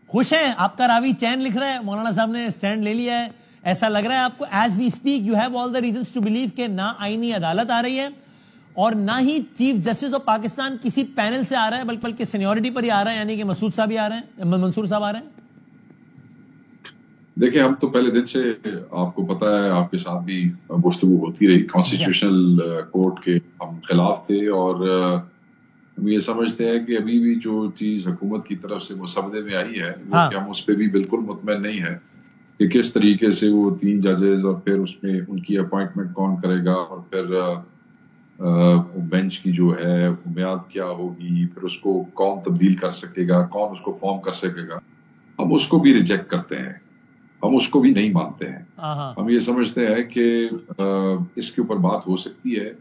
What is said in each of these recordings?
خوش ہیں؟ آپ کا راوی چین لکھ رہا ہے مولانا صاحب نے سٹینڈ لے لیا ہے، ایسا لگ رہا ہے آپ کو as we speak you have all the reasons to believe کہ نہ آئینی عدالت آ رہی ہے اور نہ ہی چیف جسٹس آف پاکستان کسی پینل سے آ رہا ہے بلکہ سینیورٹی پر ہی آ رہا ہے، یعنی کہ مسعود صاحب ہی آ رہے ہیں، منصور صاحب آ رہے ہیں؟ دیکھیں ہم تو پہلے دن سے آپ کو پتا ہے آپ کے ساتھ بھی گفتگو ہوتی رہی، کانسٹیٹیوشنل کورٹ کے ہم خلاف تھے اور ہم یہ سمجھتے ہیں کہ ابھی بھی جو چیز حکومت کی طرف سے مسودے میں آئی ہے وہ کہ ہم اس پہ بھی بالکل مطمئن نہیں ہے کہ کس طریقے سے وہ 3 ججز اور پھر اس میں ان کی اپوائنٹمنٹ کون کرے گا اور پھر بینچ کی جو ہے میعاد کیا ہوگی، پھر اس کو کون تبدیل کر سکے گا، کون اس کو فارم کر سکے گا، ہم اس کو بھی ریجیکٹ کرتے ہیں، ہم اس کو بھی نہیں مانتے ہیں۔ ہم یہ سمجھتے ہیں کہ اس کے اوپر بات ہو سکتی ہے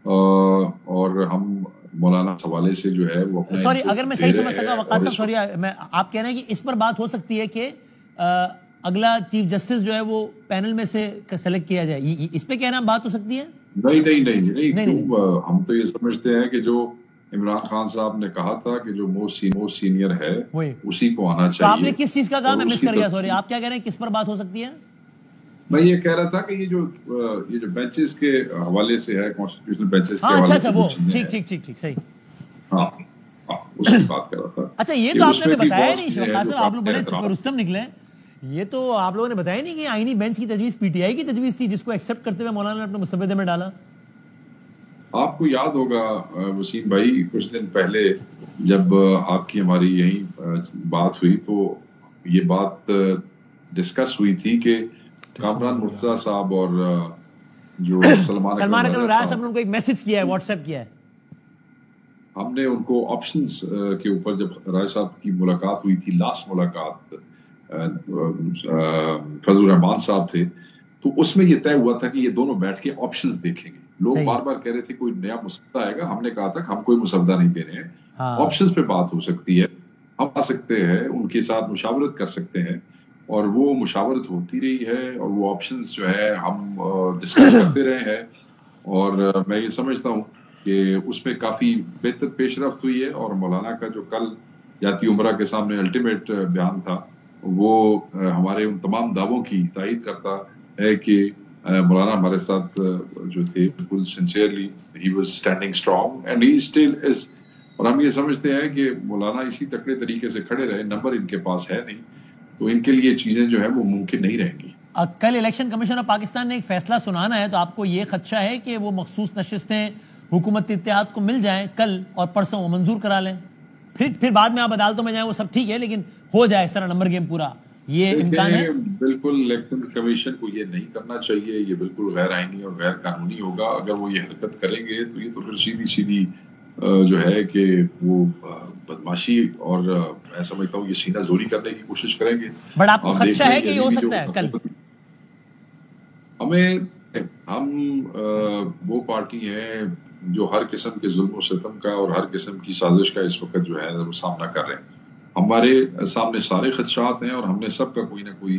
اور ہم مولانا حوالے سے جو ہے وہ سوری اگر میں صحیح سمجھ سکا وقاص صاحب، سوری آپ کہہ رہے ہیں کہ اس پر بات ہو سکتی ہے کہ اگلا چیف جسٹس جو ہے وہ پینل میں سے سلیکٹ کیا جائے، اس پہ کہنا بات ہو سکتی ہے؟ نہیں، ہم تو یہ سمجھتے ہیں کہ جو عمران خان صاحب نے کہا تھا کہ جو موسٹ سینئر ہے اسی کو آنا چاہیے۔ آپ نے کس چیز کا کہا؟ میں مس کر گیا، سوری آپ کیا کہہ رہے ہیں، کس پر بات ہو سکتی ہے؟ میں یہ کہہ رہا تھا کہ یہ جو بینچز کے حوالے سے ہے، کانسٹیٹیوشنل بینچز کے حوالے سے وہ ٹھیک صحیح، ہاں اس کی بات کر رہا تھا۔ اچھا یہ تو آپ نے بتایا نہیں وقاص صاحب، آپ لوگ بڑے چھپر رستم نکلے، یہ تو آپ لوگوں نے بتایا نہیں کہ آئینی بینچ کی تجویز پی ٹی آئی کی تجویز تھی جس کو ایکسپٹ کرتے ہوئے مولانا نے اپنے مسودے میں ڈالا۔ آپ کو یاد ہوگا وسیم بھائی کچھ دن پہلے جب آپ کی ہماری یہی بات ہوئی تو یہ بات ڈسکس ہوئی تھی کہ کامران مرتضیٰ صاحب اور جو سلمان اکرم راج صاحب نے ان کو ایک میسج کیا ہے، واٹس ایپ کیا ہے، ہم نے ان کو آپشنز کے اوپر جب رائے صاحب کی ملاقات ہوئی تھی، لاسٹ ملاقات فضل الرحمان صاحب تھے، تو اس میں یہ طے ہوا تھا کہ یہ دونوں بیٹھ کے آپشنز دیکھیں گے۔ لوگ بار بار کہہ رہے تھے کوئی نیا مسودہ آئے گا، ہم نے کہا تھا کہ ہم کوئی مسودہ نہیں دے رہے ہیں، آپشنز پہ بات ہو سکتی ہے، ہم آ سکتے ہیں، ان کے ساتھ مشاورت کر سکتے ہیں، اور وہ مشاورت ہوتی رہی ہے اور وہ آپشنز جو ہے ہم ڈسکس کرتے رہے ہیں، اور میں یہ سمجھتا ہوں کہ اس میں کافی بہتر پیش رفت ہوئی ہے، اور مولانا کا جو کل جاتی عمرہ کے سامنے الٹیمیٹ بیان تھا وہ ہمارے ان تمام دعووں کی تائید کرتا ہے کہ مولانا ہمارے ساتھ جو تھے بالکل sincerely he was standing strong and he still is, اور ہم یہ سمجھتے ہیں کہ مولانا اسی تکڑے طریقے سے کھڑے رہے، نمبر ان کے پاس ہے نہیں تو ان کے لیے چیزیں جو ہے وہ ممکن نہیں رہیں گی۔ کل الیکشن کمیشن آف پاکستان نے ایک فیصلہ سنانا ہے، تو آپ کو یہ خدشہ ہے کہ وہ مخصوص نشستیں حکومت اتحاد کو مل جائیں کل اور پرسوں وہ منظور کرا لیں، پھر بعد میں آپ عدالتوں میں جائیں، وہ سب ٹھیک ہے لیکن ہو جائے اس طرح نمبر گیم پورا، یہ امکان ہے؟ بالکل الیکشن کمیشن کو یہ نہیں کرنا چاہیے، یہ بالکل غیر آئینی اور غیر قانونی ہوگا۔ اگر وہ یہ حرکت کریں گے تو یہ تو پھر سیدھی جو ہے کہ وہ بدماشی اور میں سمجھتا ہوں یہ سینہ زوری کرنے کی کوشش کریں گے۔ بٹ آپ کو خدشہ ہے کہ یہ ہو سکتا ہے کل؟ ہم وہ پارٹی ہیں جو ہر قسم کے ظلم و ستم کا اور ہر قسم کی سازش کا اس وقت جو ہے وہ سامنا کر رہے ہیں، ہمارے سامنے سارے خدشات ہیں اور ہم نے سب کا کوئی نہ کوئی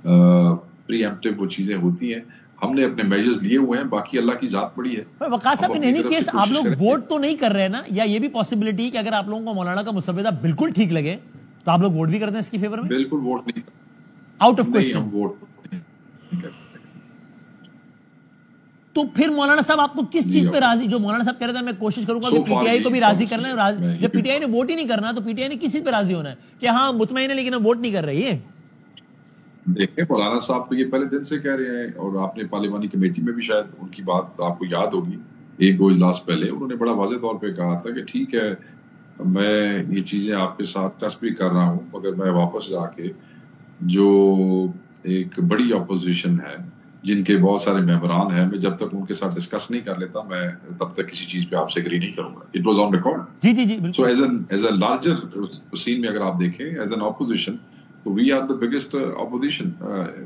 پری ایمپٹیو وہ چیزیں ہوتی ہیں، ہم نے اپنے میجرز لیے ہوئے ہیں، باقی اللہ کی ذات بڑی ہے۔ وقاص صاحب ان اینی کیس آپ لوگ ووٹ تو نہیں کر رہے نا، یا یہ بھی پاسبلٹی کہ اگر آپ لوگوں کو مولانا کا مسودہ بالکل ٹھیک لگے تو آپ لوگ ووٹ بھی کرتے ہیں اس کی فیور میں؟ بالکل ووٹ نہیں، آؤٹ آف کوسچن، ہم ووٹ نہیں کرتے۔ تو پھر مولانا صاحب آپ کو کس چیز پہ راضی، جو مولانا صاحب کہہ رہے تھے میں کوشش کروں گا کہ پی ٹی آئی کو بھی راضی کر لیں، جب پی ٹی آئی نے ووٹ ہی نہیں کرنا تو پی ٹی آئی نے کس چیز پہ راضی ہونا ہے کہ ہاں مطمئن ہے لیکن ہم ووٹ نہیں کر رہی ہے؟ دیکھیں مولانا صاحب تو یہ پہلے دن سے کہہ رہے ہیں، اور آپ نے پارلیمانی کمیٹی میں بھی شاید ان کی بات آپ کو یاد ہوگی، ایک دو اجلاس پہلے انہوں نے بڑا واضح طور پہ کہا تھا کہ ٹھیک ہے میں یہ چیزیں آپ کے ساتھ ٹچ بھی کر رہا ہوں، مگر میں واپس جا کے جو ایک بڑی اپوزیشن ہے جن کے بہت سارے ممبران ہیں، میں جب تک ان کے ساتھ ڈسکس نہیں کر لیتا میں تب تک کسی چیز پہ آپ سے اگری نہیں کروں گا۔ It was on record. جی so as a larger scene میں اگر آپ دیکھیں ایز این اپوزیشن تو we are the biggest opposition,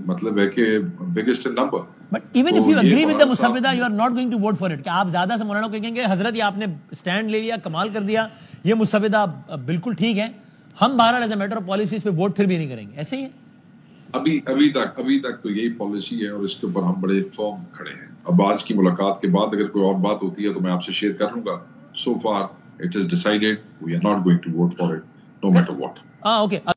مطلب ہے کہ biggest number. But even if you agree with the مسودہ you are not going to vote for it, کہ آپ زیادہ سے مولانا کو کہیں گے حضرت یہ آپ نے اسٹینڈ لے لیا، کمال کر دیا، یہ مسودہ بالکل ٹھیک ہے، ہم بہرحال as a matter of policy اس پہ ووٹ پھر بھی نہیں کریں گے، ایسے ہی ہے؟ ابھی تک تو یہی پالیسی ہے اور اس کے اوپر ہم بڑے فرم کھڑے ہیں۔ اب آج کی ملاقات کے بعد اگر کوئی اور بات ہوتی ہے تو میں آپ سے شیئر کر لوں گا۔ So far it is decided we are not going to vote for it no matter what. Okay